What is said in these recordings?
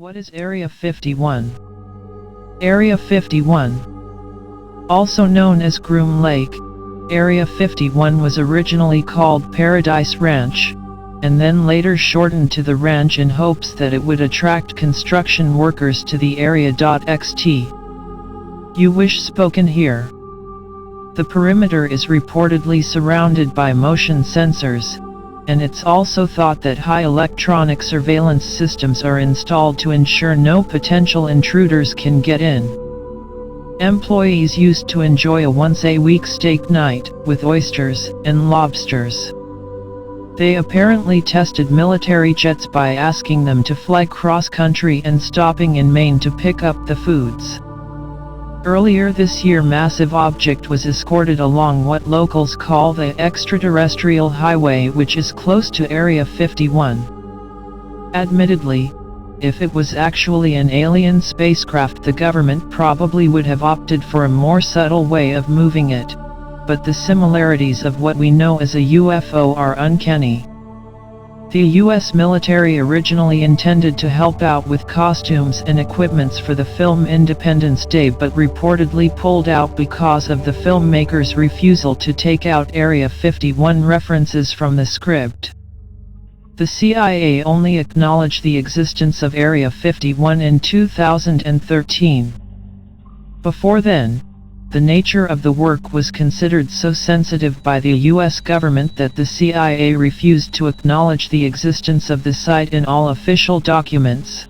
What is Area 51? Area 51, also known as Groom Lake, Area 51 was originally called Paradise Ranch, and then later shortened to the ranch in hopes that it would attract construction workers to the area. Xt. You wish spoken here. The perimeter is reportedly surrounded by motion sensors, and it's also thought that high electronic surveillance systems are installed to ensure no potential intruders can get in. Employees used to enjoy a once-a-week steak night, with oysters and lobsters. They apparently tested military jets by asking them to fly cross-country and stopping in Maine to pick up the foods. Earlier this year, massive object was escorted along what locals call the extraterrestrial highway, which is close to Area 51. Admittedly, if it was actually an alien spacecraft, the government probably would have opted for a more subtle way of moving it, but the similarities of what we know as a UFO are uncanny. The US military originally intended to help out with costumes and equipments for the film Independence Day, but reportedly pulled out because of the filmmakers' refusal to take out Area 51 references from the script. The CIA only acknowledged the existence of Area 51 in 2013. Before then, the nature of the work was considered so sensitive by the US government that the CIA refused to acknowledge the existence of the site in all official documents.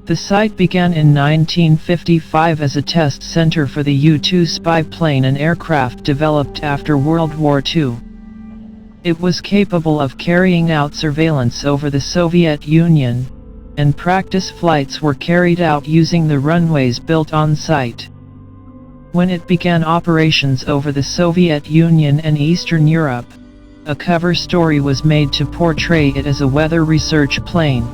The site began in 1955 as a test center for the U-2 spy plane, an aircraft developed after World War II. It was capable of carrying out surveillance over the Soviet Union, and practice flights were carried out using the runways built on site. When it began operations over the Soviet Union and Eastern Europe, a cover story was made to portray it as a weather research plane.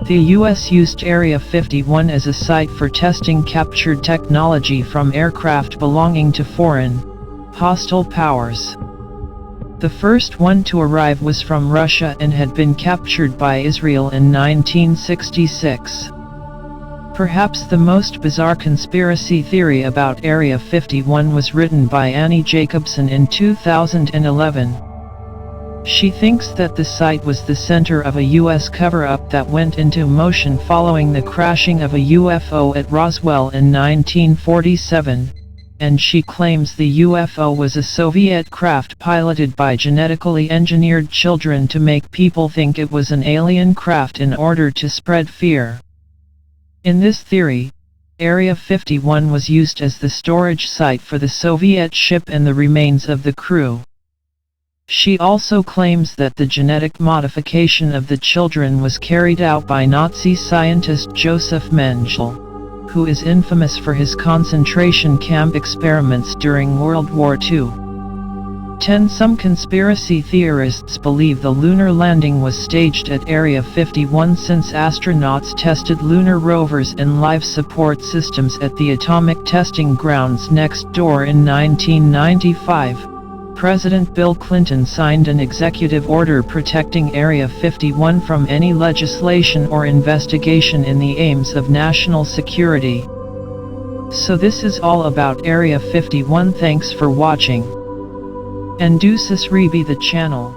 The US used Area 51 as a site for testing captured technology from aircraft belonging to foreign, hostile powers. The first one to arrive was from Russia and had been captured by Israel in 1966. Perhaps the most bizarre conspiracy theory about Area 51 was written by Annie Jacobsen in 2011. She thinks that the site was the center of a US cover-up that went into motion following the crashing of a UFO at Roswell in 1947, and she claims the UFO was a Soviet craft piloted by genetically engineered children to make people think it was an alien craft in order to spread fear. In this theory, Area 51 was used as the storage site for the Soviet ship and the remains of the crew. She also claims that the genetic modification of the children was carried out by Nazi scientist Joseph Mengele, who is infamous for his concentration camp experiments during World War II. Some conspiracy theorists believe the lunar landing was staged at Area 51 since astronauts tested lunar rovers and life support systems at the atomic testing grounds next door in 1995. President Bill Clinton signed an executive order protecting Area 51 from any legislation or investigation in the aims of national security. So this is all about Area 51. Thanks for watching. And do subscribe the channel.